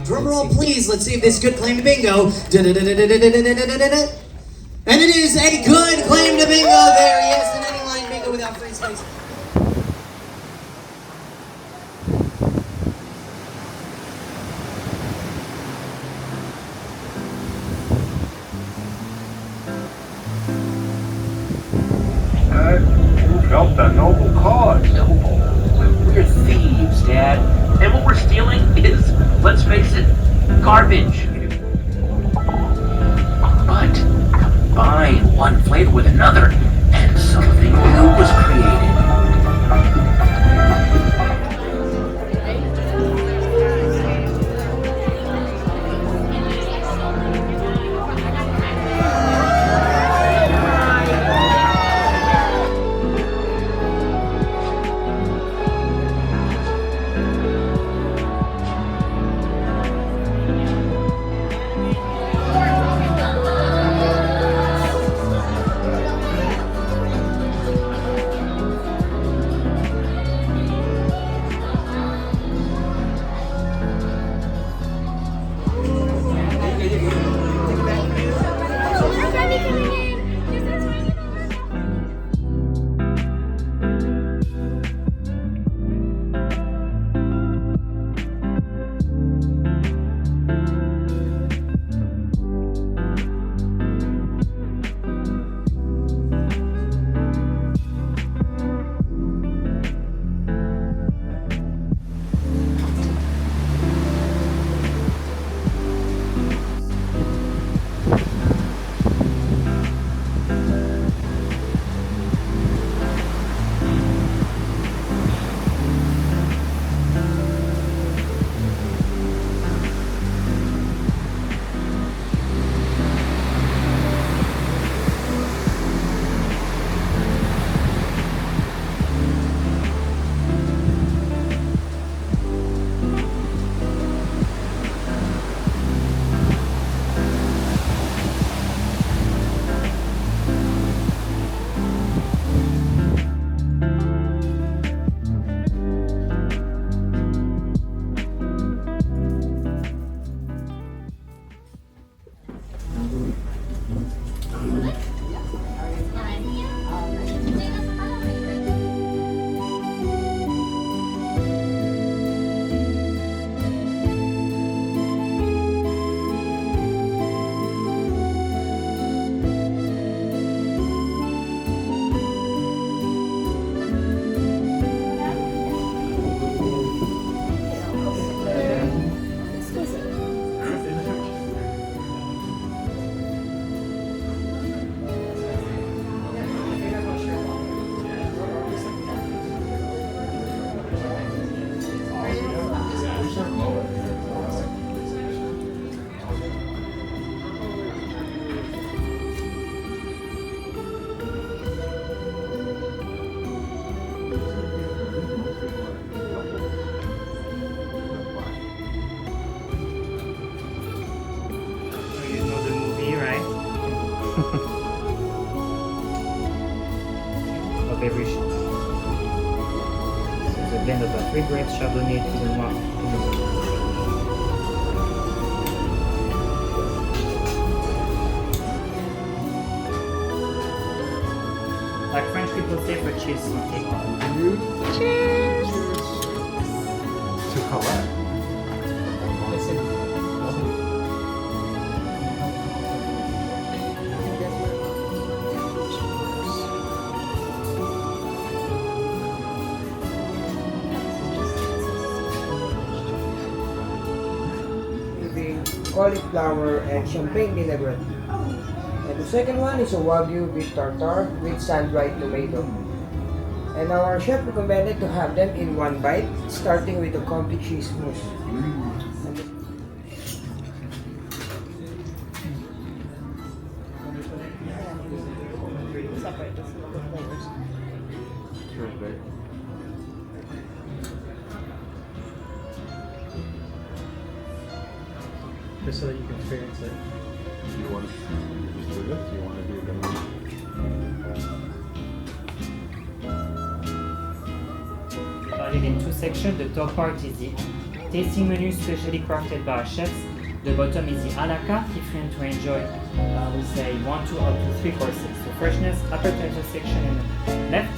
Drum roll, please. Let's see if this is good claim to bingo. And it is a good claim to bingo. There he is, an any line bingo without free space. Who felt the noble cause? We're thieves, Dad. And what we're stealing is, let's face it, garbage. But combine one flavor with another, and something new was created. Of every shot. This is a blend of the 3 grapes, Chardonnay, Pinot Noir, like French people say for cheese. Cheers! To collect. Cauliflower and champagne vinaigrette. And the second one is a Wagyu beef tartare with sun-dried tomato. And our chef recommended to have them in one bite, starting with the comfy cheese mousse. Just so that you can experience it. Do you want to just do this? Do you want to do Divided in 2 sections. The top part is the tasting menu specially crafted by our chefs. The bottom is the a la carte if you want to enjoy, we say 1, 2, up to 3 courses. So freshness, appetizer section in the left,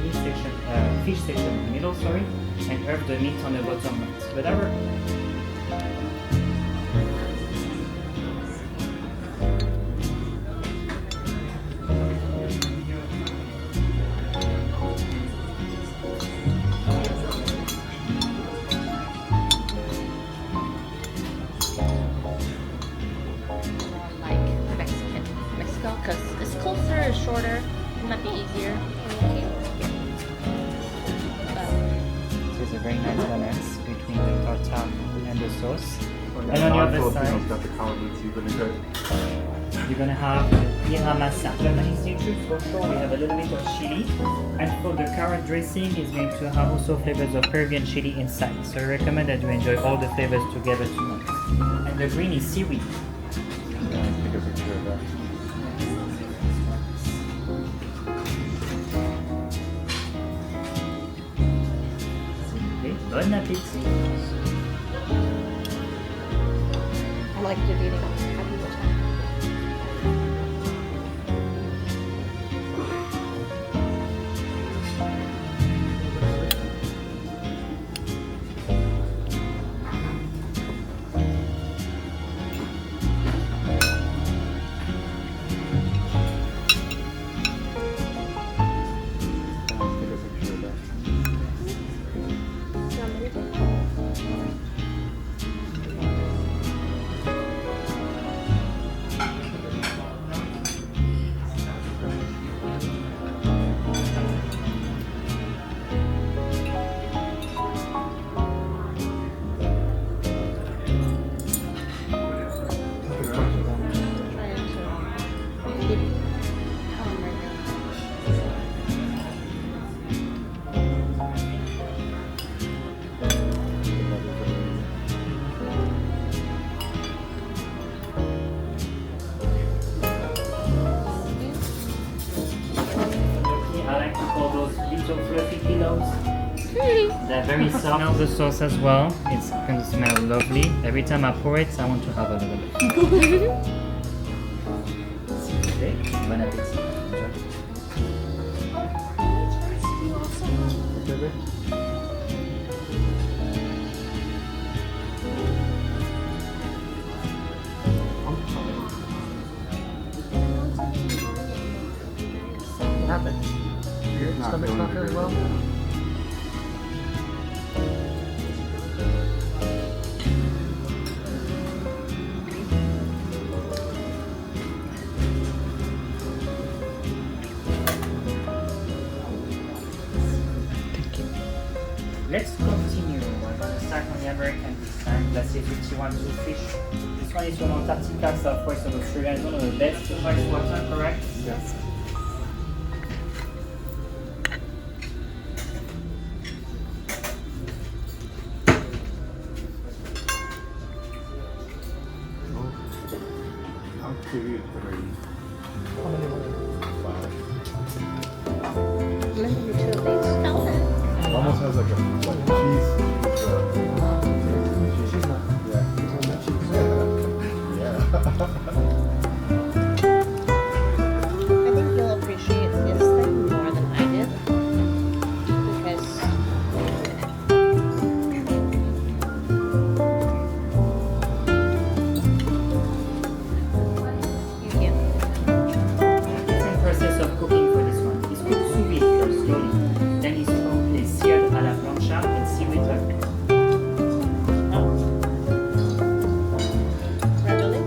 meat section, fish section in the middle, sorry, and herb the meat on the bottom right. Whatever. Because it's closer, it's shorter, it might be easier. There's a very nice balance between the tartare and the sauce. And on the other Non-Filipinos side, got the calamansi vinegar. you're gonna have the masa. Lebanese citrus for sure. We have a little bit of chili, and for the carrot dressing, is going to have also flavors of Peruvian chili inside. So I recommend that you enjoy all the flavors together tonight. And the green is seaweed. Yeah, take a picture of that. Bon appétit. I like to eating. Have you watched Take a picture of that. I like to call those little fluffy pillows. They're very soft. Smell the sauce as well. It's going to smell lovely. Every time I pour it, I want to have a little bit. Okay, bon appétit. Enjoy. What happened? Your stomach's not very well? Let's continue. We're going to start on the American this time. Let's see 51 two fish. This one is from Antarctica, southwest of Australia. It's one of the best freshwater, correct? Yes. I'll give you 3. How many more? 5. Let me do these. It almost has like a cheese. She's not. Yeah. She's on that cheese. Yeah. I think you'll appreciate this thing more than I did. Because you can. Different process of cooking for this one. It's cooked sous vide first, slowly. Then it's cooked, it's seared à la plancha and seaweed wrap. Really?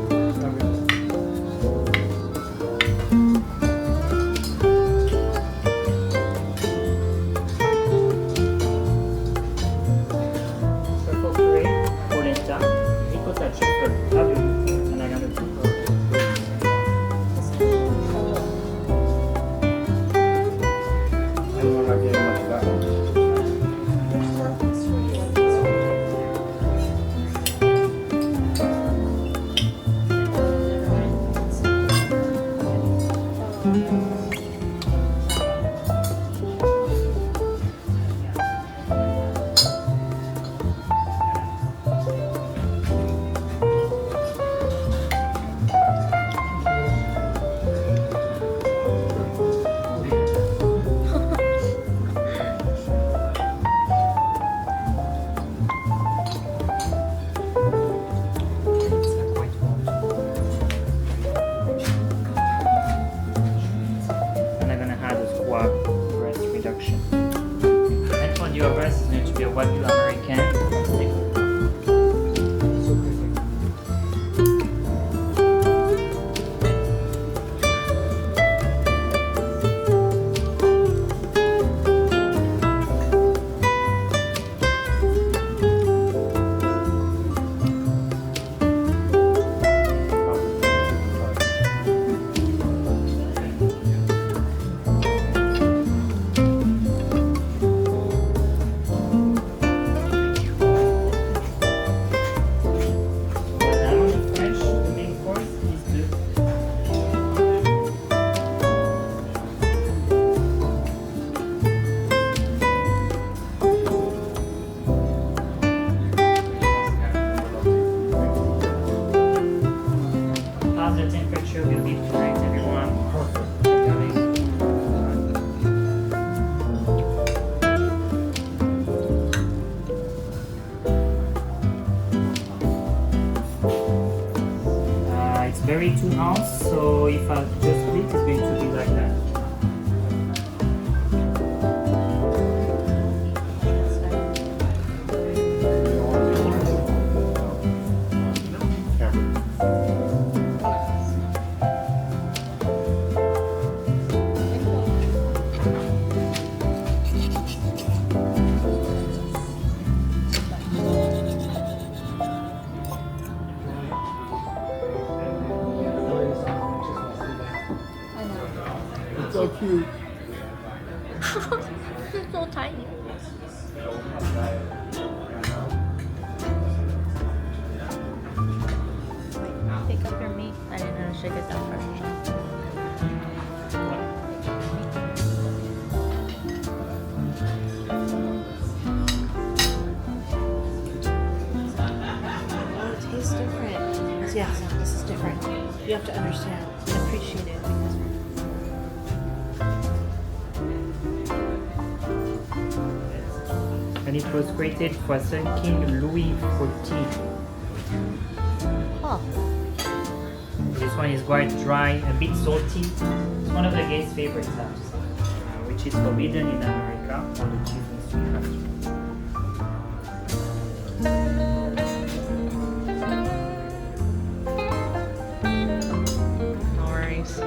Truffle puree, polenta, ricotta truffle, ravioli, and I'm gonna put I want to foie breast reduction. And for the overs, it's going to be a Wagyu American. So perfect. Very 2 ounce, so if I just split, it's going to be like that. It's so cute. It's so tiny. Pick up your meat. I didn't know to shake it down first. Oh, it tastes different. Yes, this is different. You have to understand and appreciate it. And it was created for King Louis XIV. Oh, This one is quite dry, a bit salty. It's one of the guests' favorites, which is forbidden in America on the cheese mystery factory. no worries.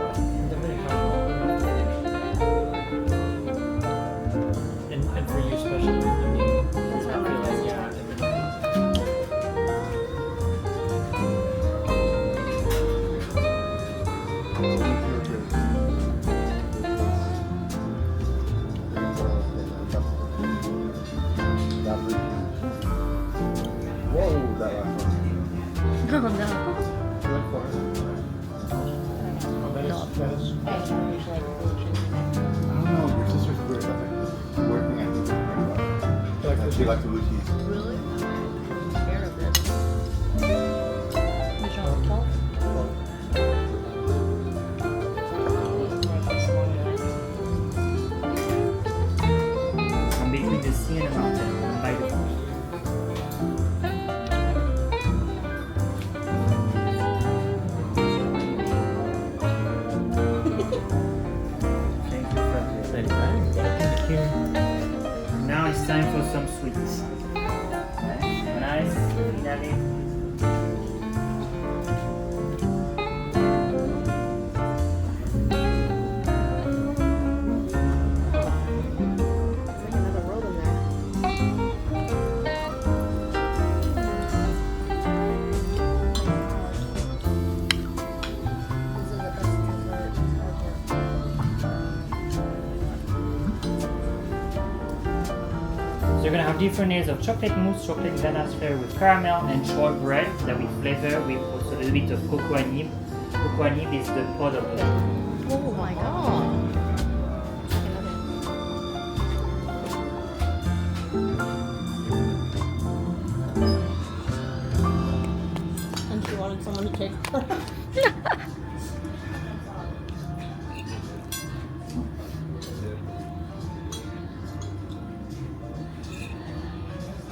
And for you especially, I mean, That's I what feel I like, like. yeah, Whoa, that last one. Oh no. that is I don't know, your sister's weird. Like, working at the like and she likes blue cheese. Really? I'm scared of it. Which one? 12? I'm between the sea and the mountain, by the coast. Thank you for this. Thank you. Now it's time for some sweets. Nice, finale. It's like another world in there. This is the best dessert So you're gonna have different layers of chocolate mousse, chocolate ganache flavor with caramel, and shortbread that we flavor with also a little bit of cocoa nib. Cocoa nib is the pod of the ever. Oh my god. And she wanted someone to take her.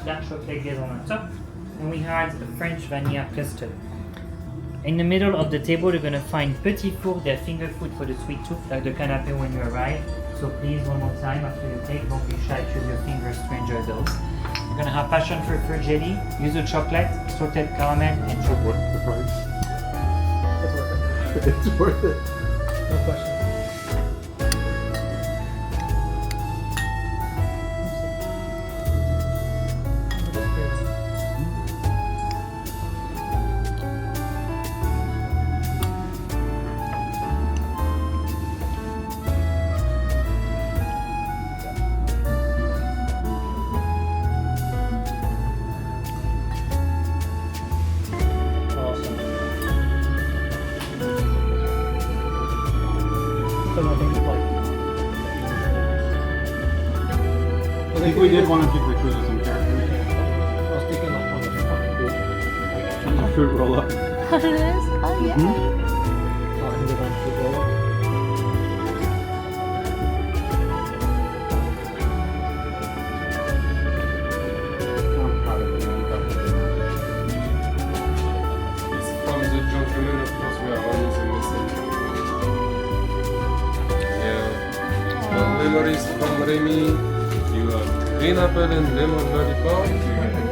dark chocolate glaze on top, and we had a French vanilla custard. In the middle of the table, you're gonna find petit four, their finger food for the sweet tooth, like the canapé when you arrive. So please, one more time, after you take, don't be shy to use your fingers to enjoy those. We're gonna have passion fruit for jelly, yuzu chocolate, salted caramel, and chocolate. What's the price? It's worth it. It's worth it. No question. Awesome. So nothing like. I think we did want to pick the cruise with some characters. I was thinking like on the fucking food. And the fruit roll up. Oh, yeah. Hmm? Oh, and they're on food roll up. I'm proud of you. It's from the gentleman, of course, we are always a message. Yeah. Memories from Remy. You have green apple and lemon lollipop.